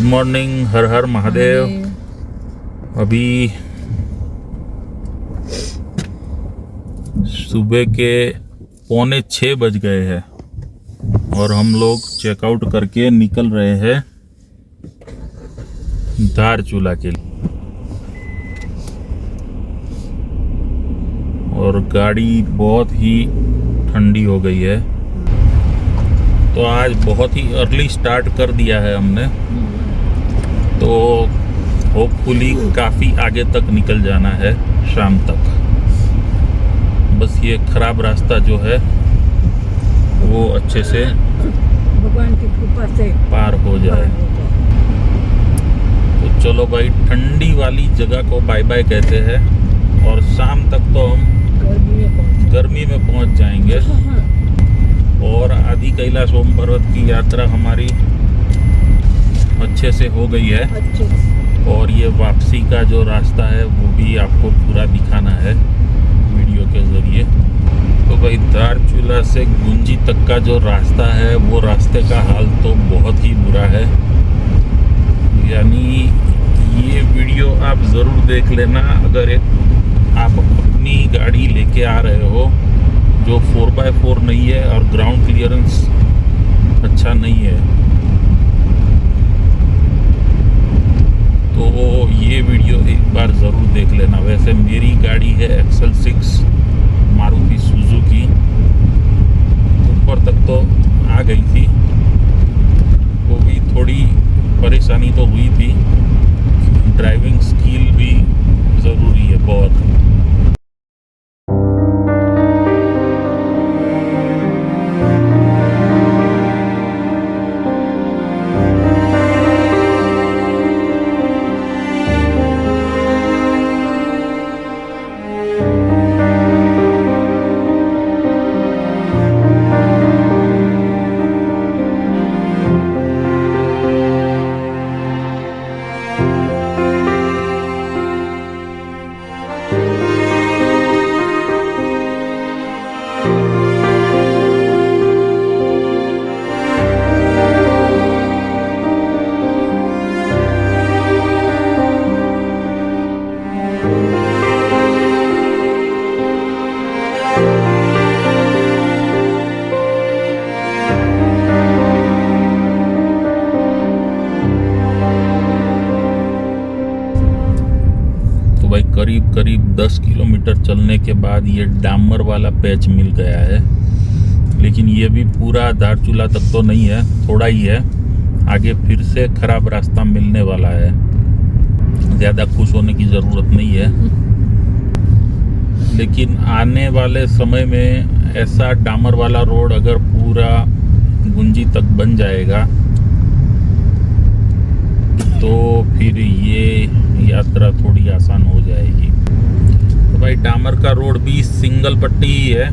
Morning, हर हर महादेव। अभी सुबह के 5:45 बज गए हैं और हम लोग चेकआउट करके निकल रहे हैं धारचूला के लिए। और गाड़ी बहुत ही ठंडी हो गई है, तो आज बहुत ही अर्ली स्टार्ट कर दिया है हमने, तो होपफुली काफ़ी आगे तक निकल जाना है शाम तक। बस ये खराब रास्ता जो है वो अच्छे से भगवान की कृपा से पार हो जाए। तो चलो भाई, ठंडी वाली जगह को बाय बाय कहते हैं और शाम तक तो हम गर्मी में पहुंच जाएंगे। और आदि कैलाश ओम पर्वत की यात्रा हमारी अच्छे से हो गई है और ये वापसी का जो रास्ता है वो भी आपको पूरा दिखाना है वीडियो के ज़रिए। तो भाई, धारचूला से गुंजी तक का जो रास्ता है वो रास्ते का हाल तो बहुत ही बुरा है। यानी ये वीडियो आप ज़रूर देख लेना अगर आप अपनी गाड़ी लेके आ रहे हो जो 4x4 नहीं है और ग्राउंड क्लियरेंस अच्छा नहीं है, तो ये वीडियो एक बार ज़रूर देख लेना। वैसे मेरी गाड़ी है XL6 मारुति सुजुकी, ऊपर तक तो आ गई थी, वो भी थोड़ी परेशानी तो हुई थी। ड्राइविंग स्किल भी ज़रूरी है बहुत। करीब 10 किलोमीटर चलने के बाद ये डामर वाला पैच मिल गया है, लेकिन ये भी पूरा धारचूला तक तो नहीं है, थोड़ा ही है। आगे फिर से खराब रास्ता मिलने वाला है, ज़्यादा खुश होने की ज़रूरत नहीं है। लेकिन आने वाले समय में ऐसा डामर वाला रोड अगर पूरा गुंजी तक बन जाएगा तो फिर ये यात्रा थोड़ी आसान हो जाएगी। तो भाई, डामर का रोड भी सिंगल पट्टी ही है,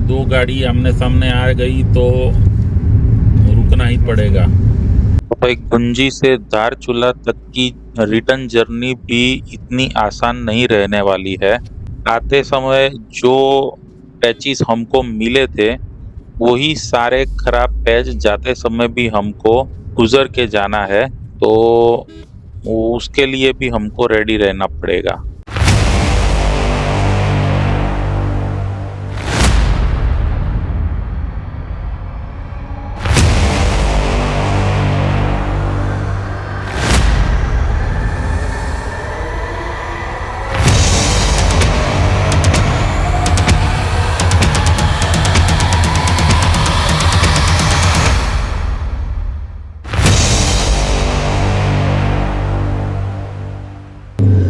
दो गाड़ी आमने सामने आ गई तो रुकना ही पड़ेगा। भाई, गुंजी से धारचूला तक की रिटर्न जर्नी भी इतनी आसान नहीं रहने वाली है। आते समय जो पैचेस हमको मिले थे वही सारे खराब पैच जाते समय भी हमको गुजर के जाना है, तो उसके लिए भी हमको रेडी रहना पड़ेगा।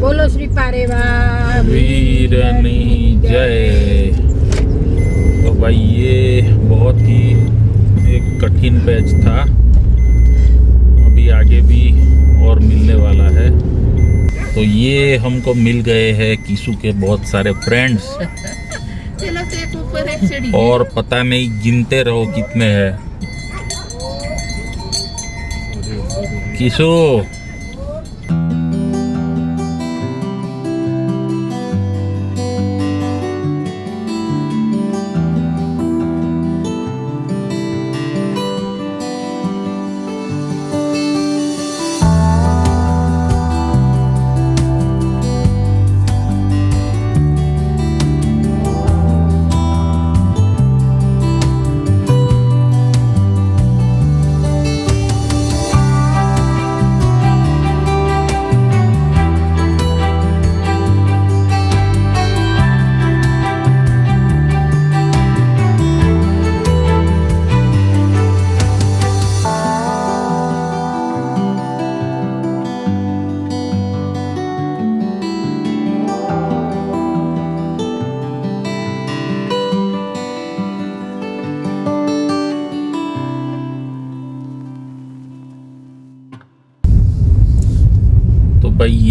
बोलो श्री पारेवा वीरनी जय। तो भाई, ये बहुत ही एक कठिन पैच था, अभी आगे भी और मिलने वाला है। तो ये हमको मिल गए हैं किसू के बहुत सारे फ्रेंड्स, और पता नहीं गिनते रहो कितने हैं। किसू,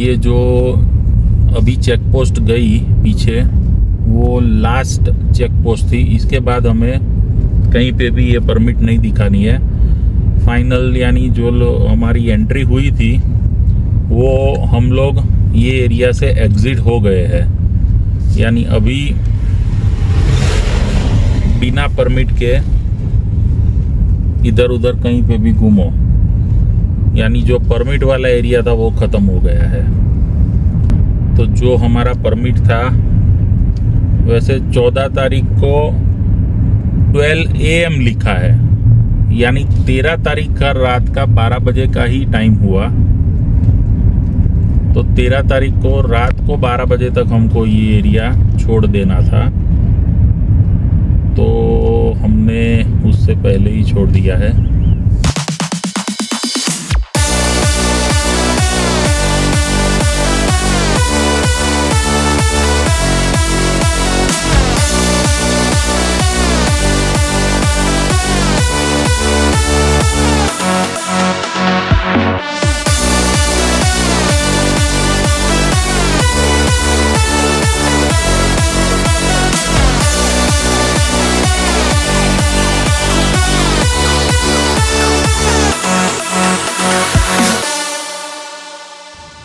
ये जो अभी चेक पोस्ट गई पीछे, वो लास्ट चेक पोस्ट थी। इसके बाद हमें कहीं पे भी ये परमिट नहीं दिखानी है। फाइनल यानी जो हमारी एंट्री हुई थी वो हम लोग ये एरिया से एग्जिट हो गए हैं। यानी अभी बिना परमिट के इधर उधर कहीं पे भी घूमो, यानी जो परमिट वाला एरिया था वो ख़त्म हो गया है। तो जो हमारा परमिट था, वैसे 14 तारीख को 12 AM लिखा है, यानी 13 तारीख का रात का 12 बजे का ही टाइम हुआ। तो 13 तारीख को रात को 12 बजे तक हमको ये एरिया छोड़ देना था, तो हमने उससे पहले ही छोड़ दिया है।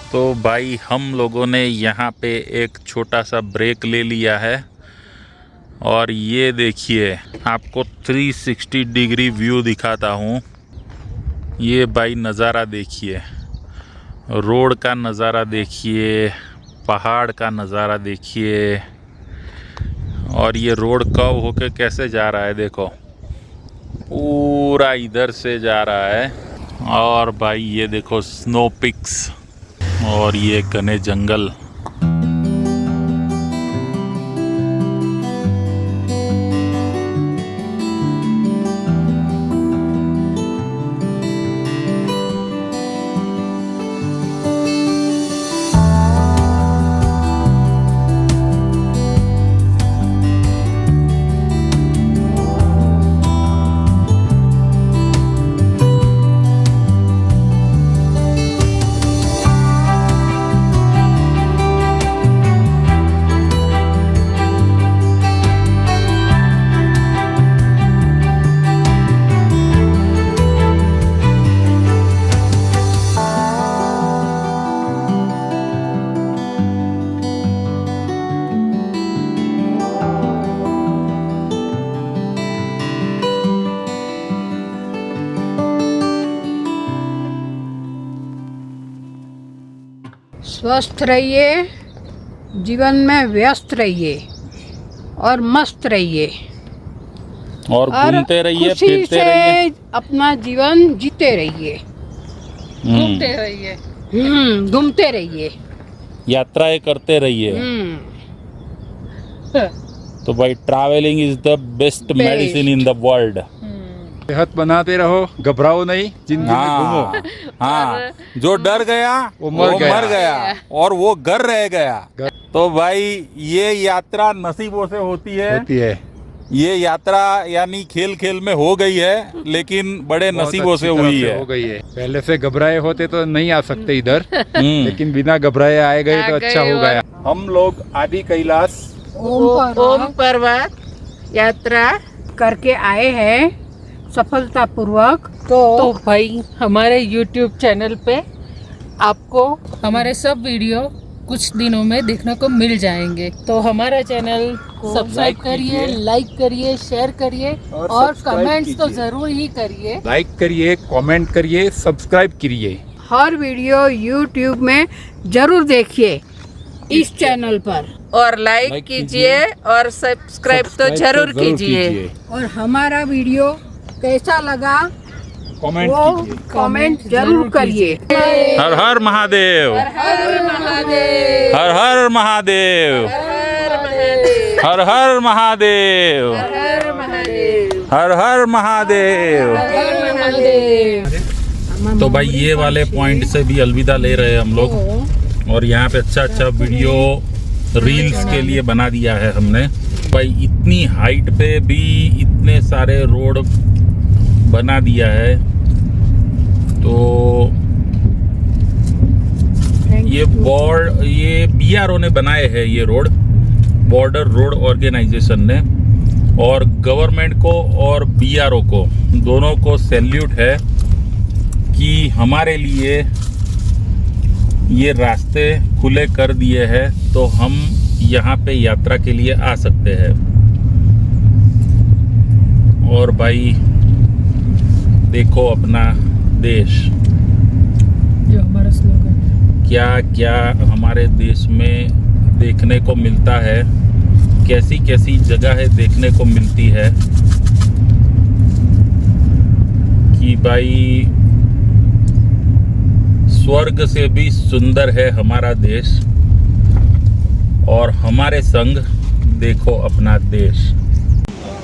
तो भाई हम लोगों ने यहाँ पे एक छोटा सा ब्रेक ले लिया है, और ये देखिए आपको 360 डिग्री व्यू दिखाता हूँ। ये भाई नज़ारा देखिए, रोड का नज़ारा देखिए, पहाड़ का नज़ारा देखिए, और ये रोड कर्व होके कैसे जा रहा है, देखो पूरा इधर से जा रहा है। और भाई ये देखो स्नो पिक्स, और ये घने जंगल। स्वस्थ रहिए, जीवन में व्यस्त रहिए और मस्त रहिए, और घूमते रहिए, खुशी फिरते से रहिए, अपना जीवन जीते रहिए, घूमते रहिए, घूमते रहिए, यात्राएं करते रहिए। तो भाई travelling is the best medicine in the world. सेहत बनाते रहो, घबराओ नहीं, जिंदगी में घूमो। हाँ, जो डर गया वो मर गया और वो घर रह गया। तो भाई ये यात्रा नसीबों से होती है। ये यात्रा यानी खेल खेल में हो गई है, लेकिन बड़े नसीबों से हुई है। हो गई है। पहले से घबराए होते तो नहीं आ सकते इधर, लेकिन बिना घबराए आए गए तो अच्छा हो गया। हम लोग आदि कैलाश ओम पर्वत यात्रा करके आए हैं सफलतापूर्वक। तो भाई हमारे YouTube चैनल पे आपको हमारे सब वीडियो कुछ दिनों में देखने को मिल जाएंगे। तो हमारा चैनल को सब्सक्राइब करिए, लाइक करिए, शेयर करिए और कमेंट्स तो जरूर ही करिए। लाइक करिए, कमेंट करिए, सब्सक्राइब करिए। हर वीडियो YouTube में जरूर देखिए इस चैनल पर, और लाइक कीजिए और सब्सक्राइब तो जरूर कीजिए। और हमारा वीडियो कैसा लगा कमेंट वो कीजिए। कमेंट जरूर करिए। हर हर महादेव, हर महादेव, हर हर महादेव, हर हर महादेव, हर महादेव, हर हर महादेव। हर महादेव। तो भाई ये वाले पॉइंट से भी अलविदा ले रहे हैं हम लोग, और यहाँ पे अच्छा अच्छा वीडियो रील्स के लिए बना दिया है हमने। भाई इतनी हाइट पे भी इतने सारे रोड बना दिया है, तो ये BRO ने बनाए हैं ये रोड, बॉर्डर रोड ऑर्गेनाइजेशन ने, और गवर्नमेंट को और BRO को दोनों को सैल्यूट है कि हमारे लिए ये रास्ते खुले कर दिए हैं, तो हम यहाँ पे यात्रा के लिए आ सकते हैं। और भाई देखो अपना देश, जो हमारा स्लोगन है। क्या क्या हमारे देश में देखने को मिलता है, कैसी कैसी जगह देखने को मिलती है कि भाई स्वर्ग से भी सुंदर है हमारा देश। और हमारे संग देखो अपना देश।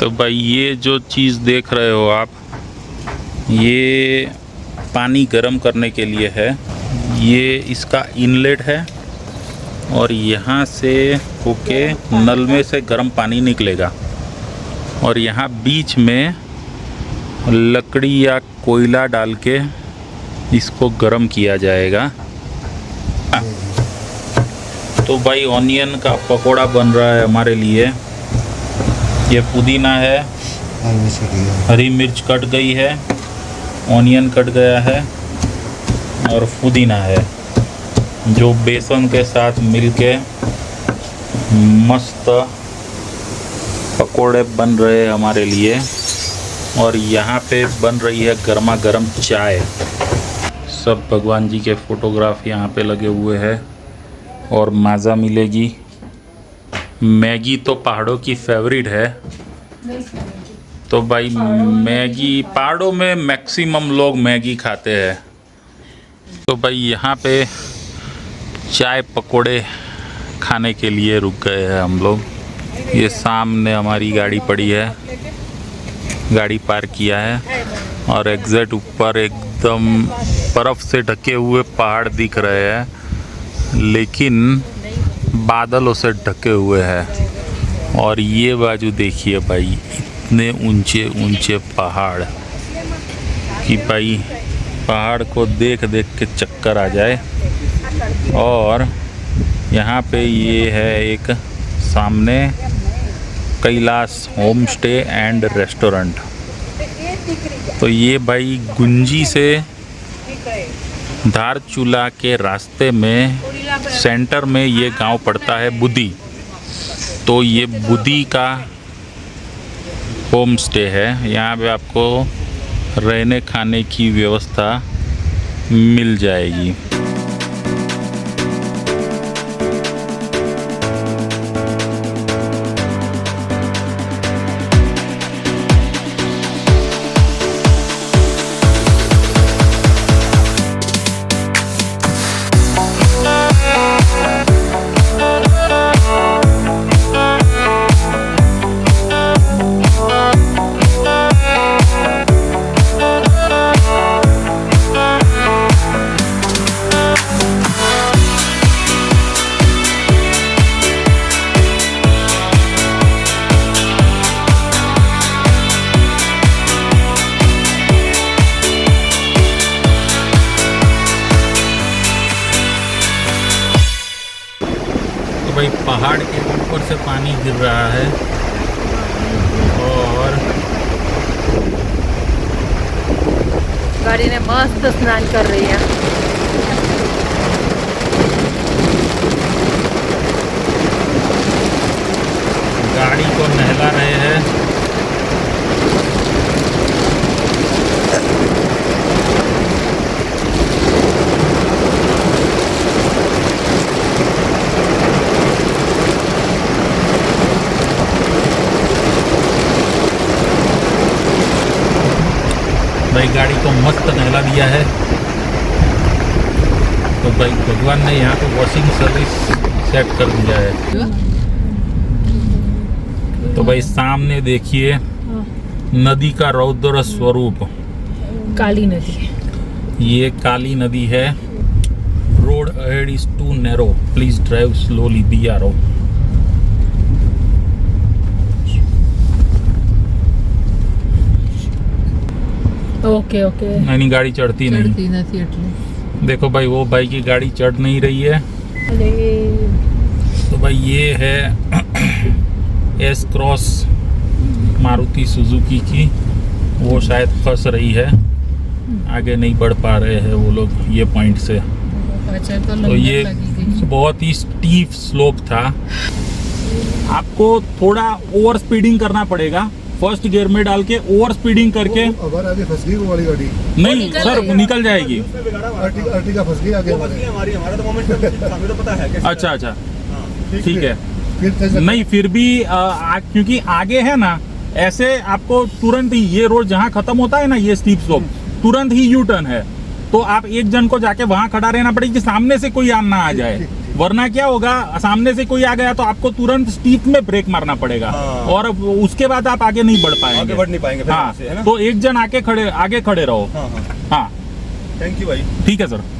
तो भाई ये जो चीज़ देख रहे हो आप, ये पानी गर्म करने के लिए है। ये इसका इनलेट है और यहाँ से होके नल में से गर्म पानी निकलेगा और यहाँ बीच में लकड़ी या कोयला डाल के इसको गर्म किया जाएगा। तो भाई ऑनियन का पकोड़ा बन रहा है हमारे लिए। ये पुदीना है, हरी मिर्च कट गई है, ऑनियन कट गया है और पुदीना है, जो बेसन के साथ मिलके मस्त पकोड़े बन रहे हैं हमारे लिए। और यहाँ पे बन रही है गर्मा गर्म चाय। सब भगवान जी के फोटोग्राफ यहाँ पे लगे हुए हैं और माज़ा मिलेगी। मैगी तो पहाड़ों की फेवरेट है। तो भाई मैगी, पहाड़ों में मैक्सिमम लोग मैगी खाते हैं। तो भाई यहाँ पे चाय पकोड़े खाने के लिए रुक गए हैं हम लोग। ये सामने हमारी गाड़ी पड़ी है, गाड़ी पार्क किया है और एग्जैक्ट ऊपर एकदम बर्फ़ से ढके हुए पहाड़ दिख रहे हैं, लेकिन बादलों से ढके हुए हैं। और ये बाजू देखिए भाई, इतने ऊंचे ऊंचे पहाड़ कि भाई पहाड़ को देख देख के चक्कर आ जाए। और यहाँ पे ये है एक सामने Kailash home stay and restaurant. तो ये भाई गुंजी से धारचूला के रास्ते में सेंटर में ये गांव पड़ता है बुद्धि। तो ये बुद्धि का होम स्टे है। यहाँ पे आपको रहने खाने की व्यवस्था मिल जाएगी। भाई पहाड़ के ऊपर से पानी गिर रहा है और गाड़ी ने मस्त स्नान कर रही है। गाड़ी को नहला रहे हैं। भाई गाड़ी को मस्त नहला दिया है। तो भाई भगवान ने यहाँ पे वॉशिंग सर्विस सेट कर दिया है। तो भाई सामने देखिए नदी का रौद्र स्वरूप, काली नदी। ये काली नदी है। Road ahead is too narrow, please drive slowly BRO। Okay okay. नहीं गाड़ी चढ़ती नहीं। નથી એટલે देखो भाई, वो भाई की गाड़ी चढ़ नहीं रही है। तो भाई ये है एस क्रॉस मारुति सुजुकी की, वो शायद फंस रही है, आगे नहीं बढ़ पा रहे हैं वो लोग ये पॉइंट से। अच्छा, तो ये बहुत ही स्टीप स्लोप था। आपको थोड़ा ओवर स्पीडिंग करना पड़ेगा, फर्स्ट गियर में डाल के ओवर स्पीडिंग करके। अगर आगे फंस गई वो वाली गाड़ी, नहीं सर, निकल जाएगी। अर्टिगा फंस गई आगे हमारा तो मोमेंट हमें तो पता है कैसे। अच्छा ठीक है। फिर नहीं फिर भी क्योंकि आगे है ना, ऐसे आपको तुरंत ही ये रोड जहाँ खत्म होता है ना, ये स्टीप स्लोप, तुरंत ही यू टर्न है। तो आप एक जन को जाके वहां खड़ा रहना पड़ेगा कि सामने से कोई ना आ जाए, वरना क्या होगा, सामने से कोई आ गया तो आपको तुरंत स्टीप में ब्रेक मारना पड़ेगा। हाँ। और उसके बाद आप आगे नहीं बढ़ पाएंगे, आगे बढ़ नहीं पाएंगे फिर हाँ, वहाँ से, है ना? तो एक जन आगे खड़े रहो। हाँ हाँ, हाँ थैंक यू भाई। ठीक है सर।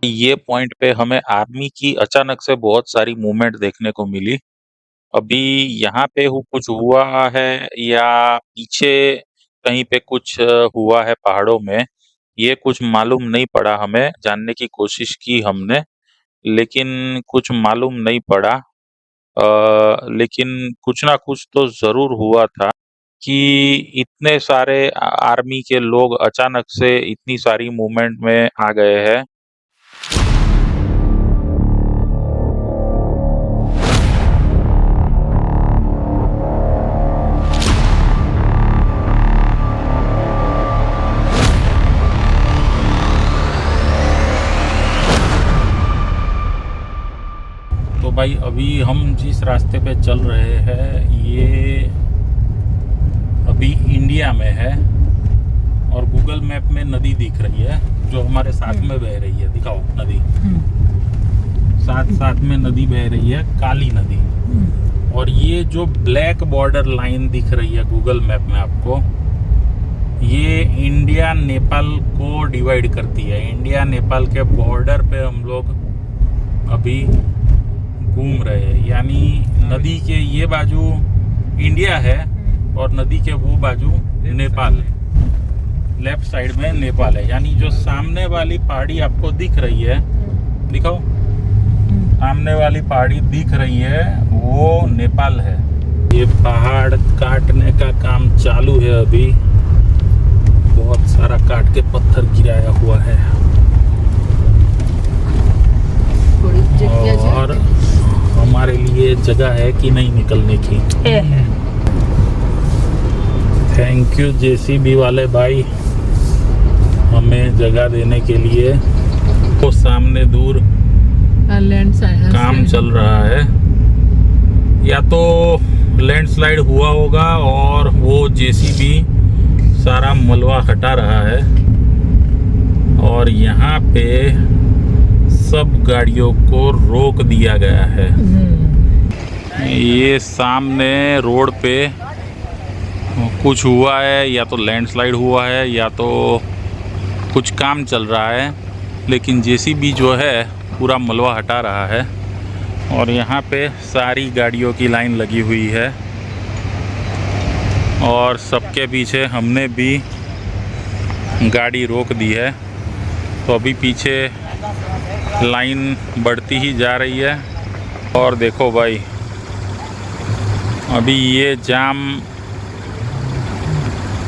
ये पॉइंट पे हमें आर्मी की अचानक से बहुत सारी मूवमेंट देखने को मिली। अभी यहाँ पे कुछ हुआ है या पीछे कहीं पे कुछ हुआ है पहाड़ों में, ये कुछ मालूम नहीं पड़ा। हमें जानने की कोशिश की हमने, लेकिन कुछ मालूम नहीं पड़ा। लेकिन कुछ ना कुछ तो जरूर हुआ था कि इतने सारे आर्मी के लोग अचानक से इतनी सारी मूवमेंट में आ गए हैं। तो भाई अभी हम जिस रास्ते पे चल रहे हैं ये अभी इंडिया में है, और गूगल मैप में नदी दिख रही है जो हमारे साथ में बह रही है। दिखाओ नदी, साथ में नदी बह रही है, काली नदी। और ये जो ब्लैक बॉर्डर लाइन दिख रही है गूगल मैप में आपको, ये इंडिया नेपाल को डिवाइड करती है। इंडिया नेपाल के बॉर्डर पे हम लोग अभी घूम रहे हैं, यानी नदी के ये बाजू इंडिया है और नदी के वो बाजू नेपाल है, लेफ्ट साइड में नेपाल है। यानी जो सामने वाली पहाड़ी आपको दिख रही है, दिखाओ, सामने वाली पहाड़ी दिख रही है वो नेपाल है। ये पहाड़ काटने का काम चालू है अभी, बहुत सारा काट के पत्थर गिराया हुआ है। और हमारे लिए जगह है कि नहीं निकलने की? थैंक यू जेसीबी वाले भाई हमें जगह देने के लिए। तो सामने दूर काम चल रहा है, या तो लैंडस्लाइड हुआ होगा और वो जेसीबी सारा मलबा हटा रहा है, और यहाँ पे सब गाड़ियों को रोक दिया गया है। ये सामने रोड पे कुछ हुआ है, या तो लैंडस्लाइड हुआ है या तो कुछ काम चल रहा है, लेकिन जेसीबी जो है पूरा मलबा हटा रहा है। और यहाँ पे सारी गाड़ियों की लाइन लगी हुई है, और सबके पीछे हमने भी गाड़ी रोक दी है। तो अभी पीछे लाइन बढ़ती ही जा रही है। और देखो भाई, अभी ये जाम,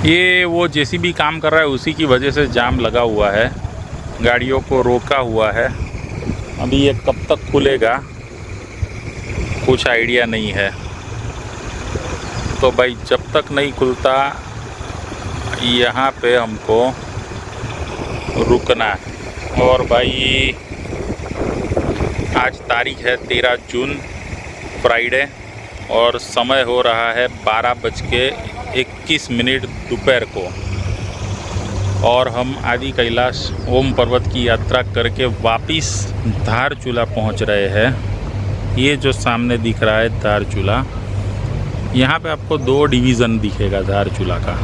ये वो जेसीबी काम कर रहा है उसी की वजह से जाम लगा हुआ है। गाड़ियों को रोका हुआ है। अभी ये कब तक खुलेगा कुछ आइडिया नहीं है। तो भाई जब तक नहीं खुलता यहाँ पे हमको रुकना है। और भाई आज तारीख है 13 जून फ्राइडे और समय हो रहा है 12:21 दोपहर को और हम आदि कैलाश ओम पर्वत की यात्रा करके वापिस धारचूला पहुंच रहे हैं। ये जो सामने दिख रहा है धारचूला, यहाँ पे आपको 2 डिवीज़न दिखेगा धारचूला का।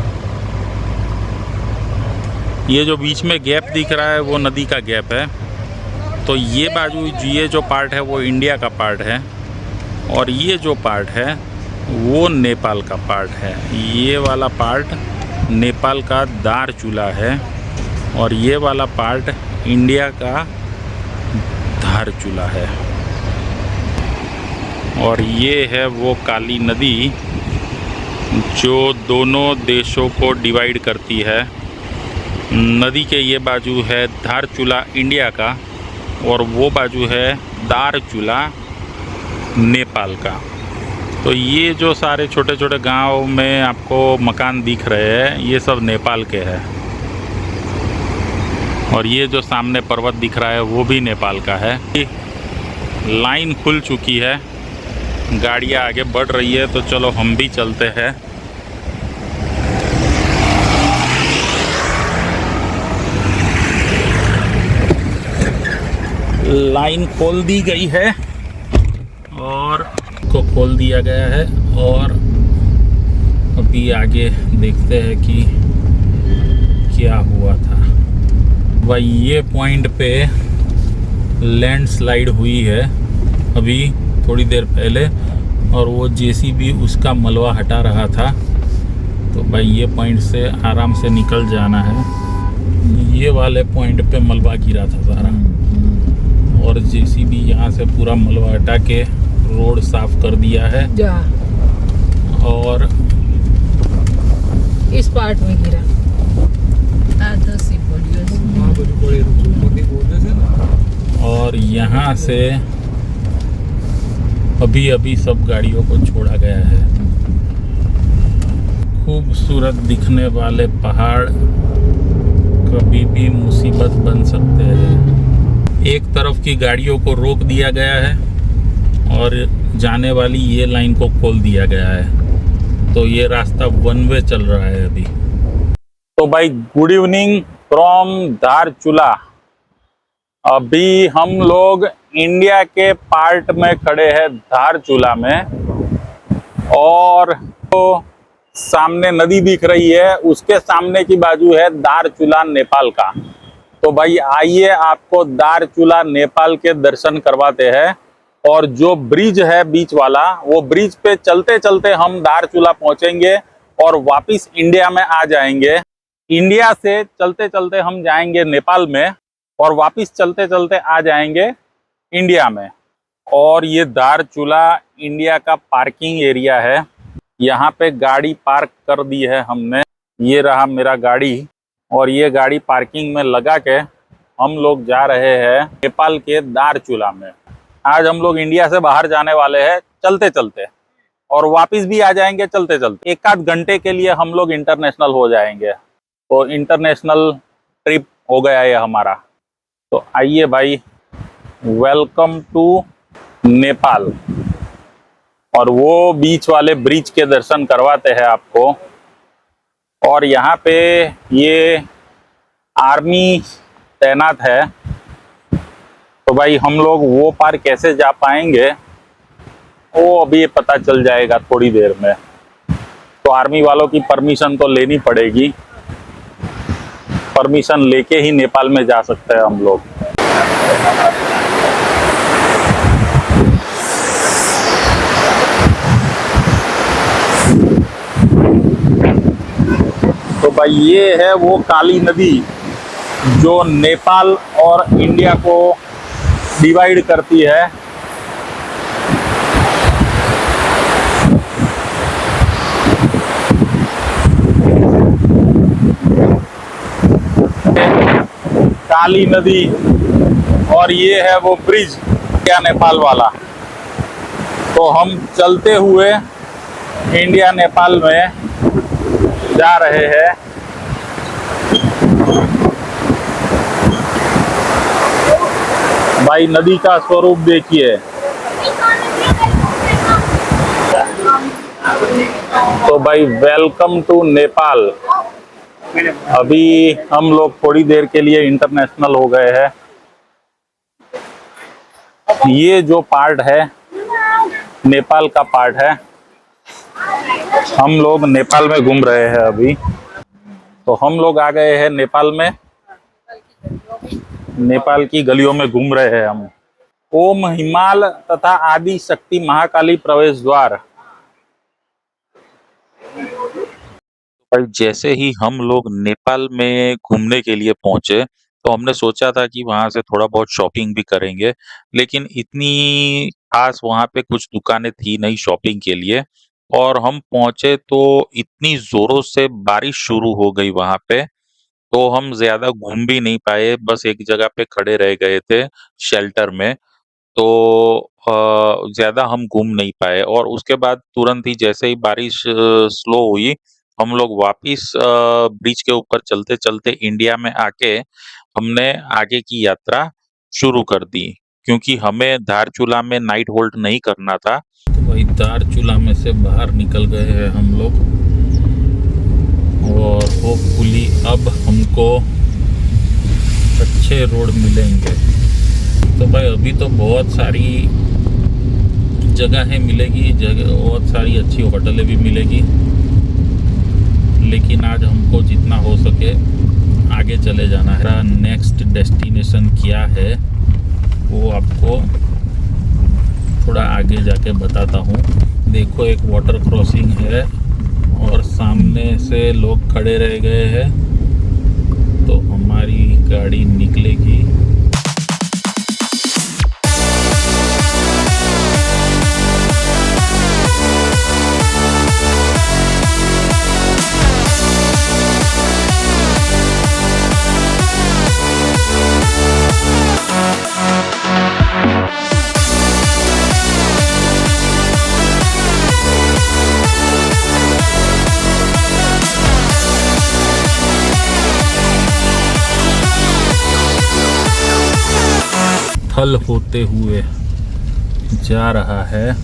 ये जो बीच में गैप दिख रहा है वो नदी का गैप है। तो ये बाजू ये जो पार्ट है वो इंडिया का पार्ट है और ये जो पार्ट है वो नेपाल का पार्ट है। ये वाला पार्ट नेपाल का धारचूला है और ये वाला पार्ट इंडिया का धारचूला है। और ये है वो काली नदी जो दोनों देशों को डिवाइड करती है। नदी के ये बाजू है धारचूला इंडिया का और वो बाजू है धारचूला नेपाल का। तो ये जो सारे छोटे छोटे गांव में आपको मकान दिख रहे हैं ये सब नेपाल के हैं और ये जो सामने पर्वत दिख रहा है वो भी नेपाल का है। लाइन खुल चुकी है, गाड़ियाँ आगे बढ़ रही है, तो चलो हम भी चलते हैं। लाइन खोल दी गई है और को खोल दिया गया है और अभी आगे देखते हैं कि क्या हुआ था। भाई ये पॉइंट पे लैंडस्लाइड हुई है अभी थोड़ी देर पहले और वो जेसीबी उसका मलबा हटा रहा था। तो भाई ये पॉइंट से आराम से निकल जाना है। ये वाले पॉइंट पे मलबा गिरा था सारा और जेसीबी यहाँ से पूरा मलबा हटा के रोड साफ कर दिया है और इस पार्ट में गिरा और यहाँ से अभी अभी सब गाड़ियों को छोड़ा गया है। खूबसूरत दिखने वाले पहाड़ कभी भी मुसीबत बन सकते हैं। एक तरफ की गाड़ियों को रोक दिया गया है और जाने वाली ये लाइन को खोल दिया गया है। तो ये रास्ता वन वे चल रहा है अभी। तो भाई गुड इवनिंग फ्रॉम धारचूला। अभी हम लोग इंडिया के पार्ट में खड़े हैं धारचूला में और तो सामने नदी दिख रही है, उसके सामने की बाजू है धारचूला नेपाल का। तो भाई आइए आपको धारचूला नेपाल के दर्शन करवाते हैं। और जो ब्रिज है बीच वाला, वो ब्रिज पे चलते चलते हम धारचूला पहुंचेंगे और वापिस इंडिया में आ जाएंगे। इंडिया से चलते चलते हम जाएंगे नेपाल में और वापिस चलते चलते आ जाएंगे इंडिया में। और ये धारचूला इंडिया का पार्किंग एरिया है। यहाँ पे गाड़ी पार्क कर दी है हमने। ये रहा मेरा गाड़ी और ये गाड़ी पार्किंग में लगा के हम लोग जा रहे हैं नेपाल के धारचूला में। आज हम लोग इंडिया से बाहर जाने वाले हैं चलते चलते और वापिस भी आ जाएंगे चलते चलते। 1 आध घंटे के लिए हम लोग इंटरनेशनल हो जाएंगे। तो इंटरनेशनल ट्रिप हो गया है हमारा। तो आइए भाई, वेलकम टू नेपाल। और वो बीच वाले ब्रिज के दर्शन करवाते हैं आपको। और यहाँ पे ये आर्मी तैनात है। तो भाई हम लोग वो पार कैसे जा पाएंगे वो अभी पता चल जाएगा थोड़ी देर में। तो आर्मी वालों की परमिशन तो लेनी पड़ेगी। परमिशन लेके ही नेपाल में जा सकते हैं हम लोग। तो भाई ये है वो काली नदी जो नेपाल और इंडिया को डिवाइड करती है। काली नदी और ये है वो ब्रिज इंडिया नेपाल वाला। तो हम चलते हुए इंडिया नेपाल में जा रहे हैं। भाई नदी का स्वरूप देखिए। तो भाई वेलकम टू नेपाल। अभी हम लोग थोड़ी देर के लिए इंटरनेशनल हो गए हैं। ये जो पार्ट है नेपाल का पार्ट है। हम लोग नेपाल में घूम रहे हैं अभी। तो हम लोग आ गए हैं नेपाल में। नेपाल की गलियों में घूम रहे हैं हम। ओम हिमाल तथा आदि शक्ति महाकाली प्रवेश द्वार। जैसे ही हम लोग नेपाल में घूमने के लिए पहुंचे तो हमने सोचा था कि वहां से थोड़ा बहुत शॉपिंग भी करेंगे, लेकिन इतनी खास वहां पे कुछ दुकानें थी नहीं शॉपिंग के लिए। और हम पहुंचे तो इतनी जोरों से बारिश शुरू हो गई वहां पे, तो हम ज्यादा घूम भी नहीं पाए, बस एक जगह पे खड़े रह गए थे शेल्टर में। तो ज्यादा हम घूम नहीं पाए। और उसके बाद तुरंत ही जैसे ही बारिश स्लो हुई, हम लोग वापिस ब्रिज के ऊपर चलते चलते इंडिया में आके हमने आगे की यात्रा शुरू कर दी, क्योंकि हमें धारचूला में नाइट होल्ड नहीं करना था। तो वही धारचूला में से बाहर निकल गए हैं हम लोग और होपफुली अब हमको अच्छे रोड मिलेंगे। तो भाई अभी तो बहुत सारी जगहें मिलेगी, बहुत सारी अच्छी होटलें भी मिलेगी, लेकिन आज हमको जितना हो सके आगे चले जाना है। नेक्स्ट डेस्टिनेशन क्या है वो आपको थोड़ा आगे जाके बताता हूँ। देखो एक वाटर क्रॉसिंग है और सामने से लोग खड़े रह गए हैं, तो हमारी गाड़ी निकलेगी। थल होते हुए जा रहा है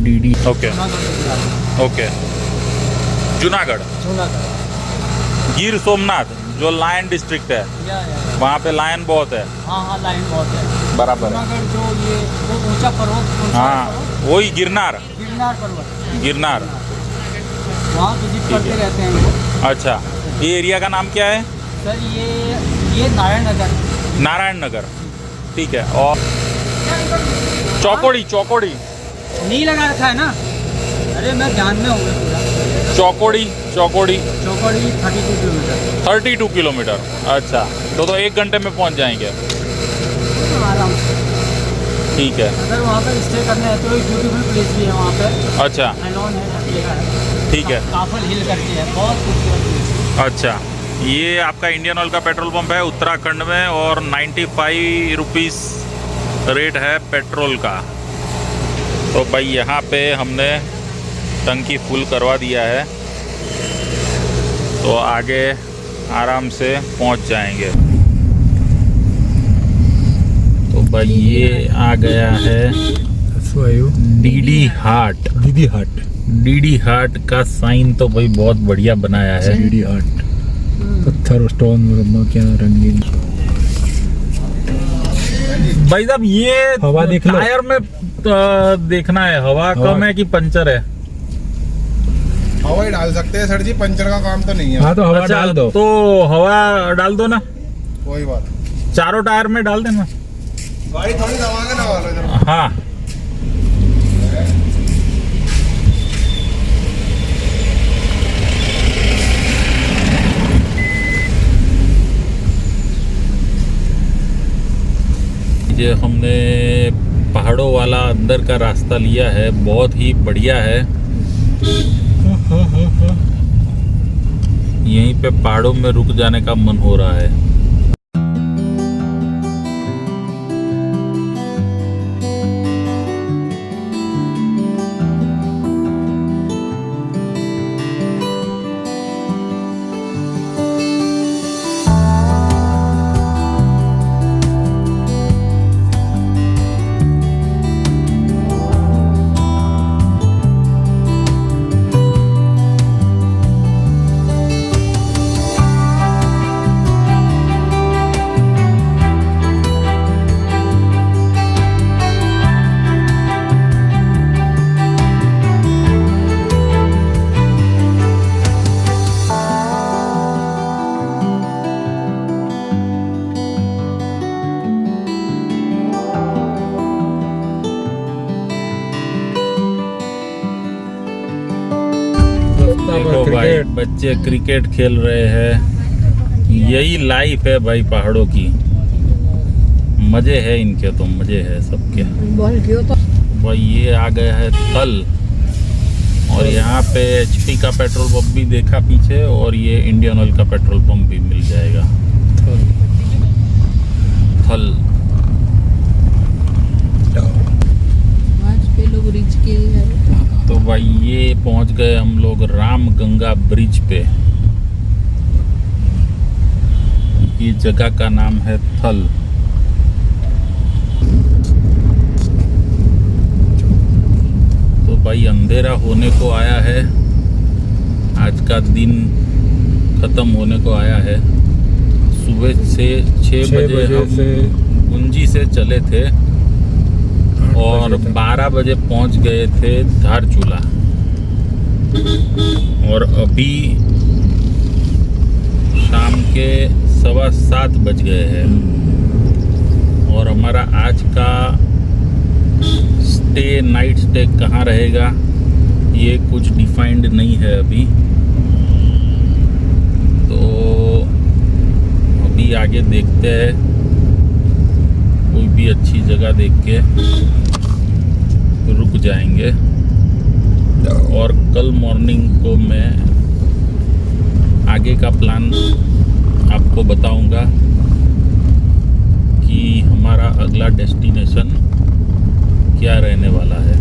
DD. Okay okay Junagadh Gir Somnath जो लायन डिस्ट्रिक्ट है, वहाँ पे लायन बहुत है। हाँ लाइन बहुत है बराबर है। जूनागढ़ जो ये वो ऊंचा पर्वत, हाँ वही गिरनार पर्वत, गिरनार वहाँ विजिट करते रहते हैं लोग। अच्छा, ये एरिया का नाम क्या है सर? ये नारायण नगर। नारायण नगर, ठीक है। और चौकोड़ी नहीं लगा रखा है ना? अरे मैं ध्यान में हूँ पूरा। चौकोड़ी 32 32 किलोमीटर। किलोमीटर। अच्छा, तो 1 घंटे में पहुंच जाएंगे। आराम से। ठीक है। अगर वहाँ पर स्टे करना है तो एक ब्यूटीफुल प्लेस भी है वहाँ पर। अच्छा एलोन है, ठीक है। काफल हिल करके है, बहुत खूबसूरत। अच्छा, ये आपका इंडियन ऑयल का पेट्रोल पंप है उत्तराखंड में और 95 रुपीस रेट है पेट्रोल का। तो भाई यहाँ पे हमने टंकी फुल करवा दिया है, तो आगे आराम से पहुँच जाएंगे। तो भाई ये आ गया है डीडी हाट का साइन। तो भाई बहुत बढ़िया बनाया है डीडी हाट, पत्थर स्टोन क्या रंगीन। भाई साहब ये हवा देख लो। टायर में देखना है हवा कम है कि पंचर है। हवा ही डाल सकते हैं सर जी, पंचर का काम तो नहीं है। हाँ तो हवा अच्छा, डाल दो। तो हवा डाल दो ना, कोई बात नहीं। चारों टायर में डाल देना। गाड़ी थोड़ी दबा के ना वाला। हाँ ये हमने पहाड़ों वाला अंदर का रास्ता लिया है, बहुत ही बढ़िया है। यहीं पे पहाड़ों में रुक जाने का मन हो रहा है। बच्चे क्रिकेट खेल रहे हैं। यही लाइफ है भाई पहाड़ों की। मजे है इनके, तो मजे है सबके। बोल क्यों तो भाई ये आ गया है थल, और यहाँ पे HP का पेट्रोल पंप भी देखा पीछे, और ये इंडियन ऑयल का पेट्रोल पंप भी मिल जाएगा। थल आज पे लोग रिच के तो भाई ये पहुंच गए हम लोग राम गंगा ब्रिज पे। ये जगह का नाम है थल। तो भाई अंधेरा होने को आया है, आज का दिन खत्म होने को आया है। सुबह से 6 बजे हम गुंजी से चले थे और 12 बजे पहुंच गए थे धारचूला, और अभी शाम के 7:15 बज गए हैं। और हमारा आज का नाइट स्टे कहाँ रहेगा ये कुछ डिफाइंड नहीं है अभी। तो अभी आगे देखते हैं, कोई भी अच्छी जगह देख के रुक जाएंगे। और कल मॉर्निंग को मैं आगे का प्लान आपको बताऊंगा कि हमारा अगला डेस्टिनेशन क्या रहने वाला है।